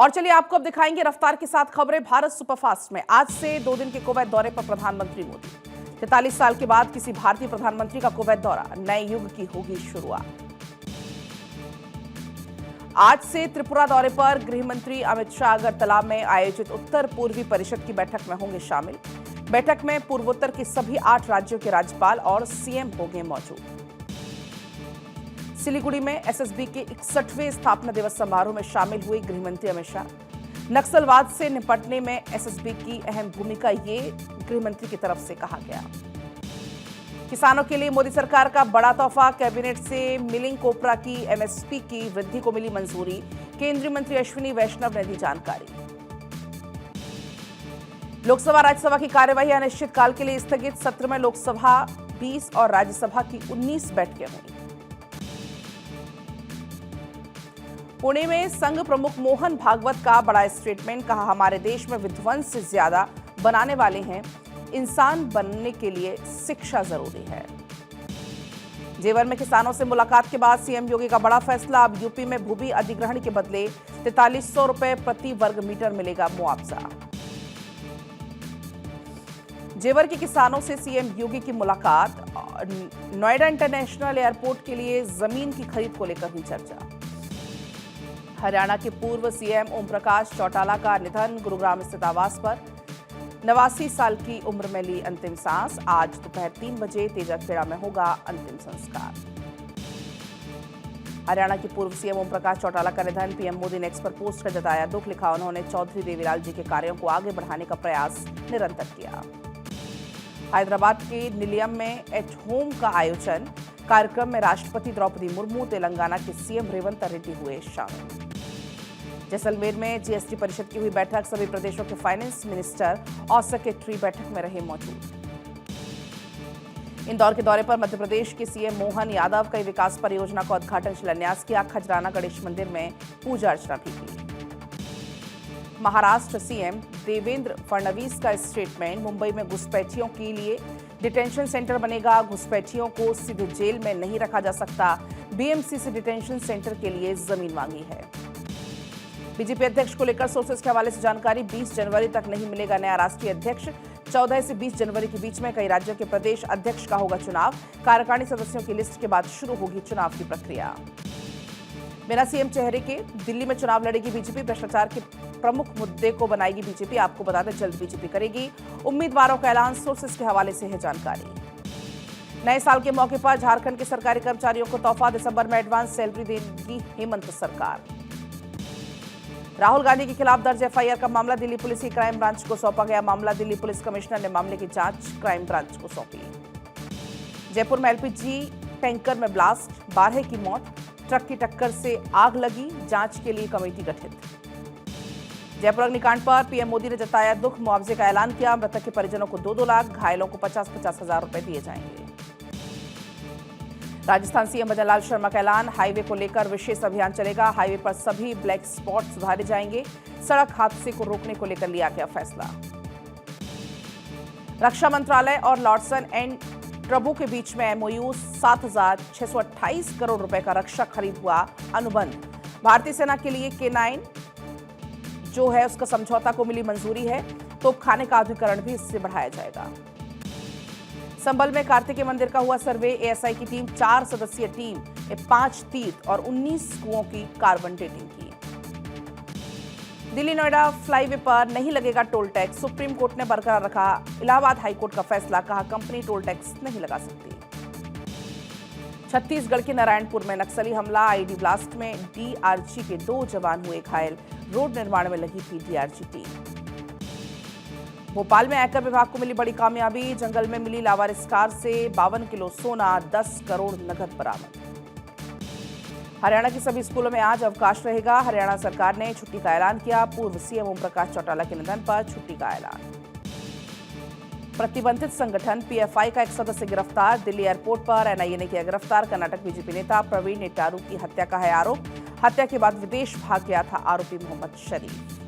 और चलिए आपको अब दिखाएंगे रफ्तार के साथ खबरें भारत सुपरफास्ट में। आज से 2 दिन के कुवैत दौरे पर प्रधानमंत्री मोदी। 43 साल के बाद किसी भारतीय प्रधानमंत्री का कुवैत दौरा, नए युग की होगी शुरुआत। आज से त्रिपुरा दौरे पर गृह मंत्री अमित शाह अगरतला में आयोजित उत्तर पूर्वी परिषद की बैठक में होंगे शामिल। बैठक में पूर्वोत्तर के सभी 8 राज्यों के राज्यपाल और सीएम होंगे मौजूद। सिलीगुड़ी में एसएसबी के 61वें स्थापना दिवस समारोह में शामिल हुए गृह मंत्री अमित शाह। नक्सलवाद से निपटने में एसएसबी की अहम भूमिका, ये गृह मंत्री की तरफ से कहा गया। किसानों के लिए मोदी सरकार का बड़ा तोहफा, कैबिनेट से मिलिंग कोपरा की एमएसपी की वृद्धि को मिली मंजूरी। केंद्रीय मंत्री अश्विनी वैष्णव ने दी जानकारी। लोकसभा राज्यसभा की कार्यवाही अनिश्चितकाल के लिए स्थगित। सत्र में लोकसभा 20 और राज्यसभा की 19 बैठकें हुई। पुणे में संघ प्रमुख मोहन भागवत का बड़ा स्टेटमेंट, कहा हमारे देश में विध्वंस से ज्यादा बनाने वाले हैं, इंसान बनने के लिए शिक्षा जरूरी है। जेवर में किसानों से मुलाकात के बाद सीएम योगी का बड़ा फैसला, अब यूपी में भूमि अधिग्रहण के बदले 4300 रुपए प्रति वर्ग मीटर मिलेगा मुआवजा। जेवर के किसानों से सीएम योगी की मुलाकात, नोएडा इंटरनेशनल एयरपोर्ट के लिए जमीन की खरीद को लेकर हुई चर्चा। हरियाणा के पूर्व सीएम ओम प्रकाश चौटाला का निधन, गुरुग्राम स्थित आवास पर 89 साल की उम्र में ली अंतिम सांस। आज दोपहर 3 बजे तेजाखेड़ा में होगा अंतिम संस्कार। हरियाणा के पूर्व सीएम ओम प्रकाश चौटाला का निधन, पीएम मोदी ने एक्स पर पोस्ट कर जताया दुख। लिखा, उन्होंने चौधरी देवीलाल जी के कार्यों को आगे बढ़ाने का प्रयास निरंतर किया। हैदराबाद के निलयम में एट होम का आयोजन, कार्यक्रम में राष्ट्रपति द्रौपदी मुर्मू, तेलंगाना के सीएम रेवंत रेड्डी हुए शामिल। जैसलमेर में जीएसटी परिषद की हुई बैठक, सभी प्रदेशों के फाइनेंस मिनिस्टर और सेक्रेटरी बैठक में रहे मौजूद। इंदौर के दौरे पर मध्य प्रदेश के सीएम मोहन यादव, कई विकास परियोजना का उद्घाटन शिलान्यास किया। खजराना गणेश मंदिर में पूजा अर्चना भी की। महाराष्ट्र सीएम देवेंद्र फडणवीस का स्टेटमेंट, मुंबई में घुसपैठियों के लिए डिटेंशन सेंटर बनेगा, घुसपैठियों को सीधे जेल में नहीं रखा जा सकता। बीएमसी से डिटेंशन सेंटर के लिए जमीन मांगी है। बीजेपी अध्यक्ष को लेकर सोर्सेस के हवाले से जानकारी, 20 जनवरी तक नहीं मिलेगा नया राष्ट्रीय अध्यक्ष। 14 से 20 जनवरी के बीच में कई राज्यों के प्रदेश अध्यक्ष का होगा चुनाव। कार्यकारिणी सदस्यों की लिस्ट के बाद शुरू होगी चुनाव की प्रक्रिया। बिना सीएम चेहरे के दिल्ली में चुनाव लड़ेगी बीजेपी, भ्रष्टाचार के प्रमुख मुद्दे को बनाएगी बीजेपी। आपको बता दें, जल्द बीजेपी करेगी उम्मीदवारों का ऐलान, सोर्सेस के हवाले से है जानकारी। नए साल के मौके पर झारखंड के सरकारी कर्मचारियों को तोहफा, दिसंबर में एडवांस सैलरी देगी हेमंत सरकार। राहुल गांधी के खिलाफ दर्ज एफआईआर का मामला दिल्ली पुलिस की क्राइम ब्रांच को सौंपा गया। मामला दिल्ली पुलिस कमिश्नर ने मामले की जांच क्राइम ब्रांच को सौंपी। जयपुर में एलपीजी टैंकर में ब्लास्ट, 12 की मौत, ट्रक की टक्कर से आग लगी, जांच के लिए कमेटी गठित। जयपुर अग्निकांड पर पीएम मोदी ने जताया दुख, मुआवजे का ऐलान किया। मृतक के परिजनों को 2-2 लाख, घायलों को 50-50 हजार रुपए दिए जाएंगे। राजस्थान सीएम भजन लाल शर्मा का ऐलान, हाईवे को लेकर विशेष अभियान चलेगा। हाईवे पर सभी ब्लैक स्पॉट सुधारे जाएंगे। सड़क हादसे को रोकने को लेकर लिया गया फैसला। रक्षा मंत्रालय और लॉर्डसन एंड ट्रबो के बीच में एमओयू, 7,628 करोड़ रुपए का रक्षा खरीद हुआ अनुबंध। भारतीय सेना के लिए K9 जो है उसका समझौता को मिली मंजूरी है। तोपखाने का आधुनिकीकरण भी इससे बढ़ाया जाएगा। संभल में कार्तिकेय मंदिर का हुआ सर्वे, एएसआई की टीम 4 सदस्यीय टीम ने 5 तीर्थ और 19 कुओं की कार्बन डेटिंग की। दिल्ली नोएडा फ्लाईवे पर नहीं लगेगा टोल टैक्स, सुप्रीम कोर्ट ने बरकरार रखा इलाहाबाद हाईकोर्ट का फैसला, कहा कंपनी टोल टैक्स नहीं लगा सकती। छत्तीसगढ़ के नारायणपुर में नक्सली हमला, आईडी ब्लास्ट में डीआरजी के 2 जवान हुए घायल, रोड निर्माण में लगी थी डीआरजी टीम। भोपाल में आयकर विभाग को मिली बड़ी कामयाबी, जंगल में मिली लावारिस कार से 52 किलो सोना, 10 करोड़ नकद बरामद। हरियाणा के सभी स्कूलों में आज अवकाश रहेगा। हरियाणा सरकार ने छुट्टी का ऐलान किया। पूर्व सीएम ओम प्रकाश चौटाला के निधन पर छुट्टी का ऐलान। प्रतिबंधित संगठन पीएफआई का एक सदस्य गिरफ्तार, दिल्ली एयरपोर्ट पर एनआईए ने किया गिरफ्तार। कर्नाटक बीजेपी नेता प्रवीण नेटारू की हत्या का है आरोप, हत्या के बाद विदेश भाग गया था आरोपी मोहम्मद शरीफ।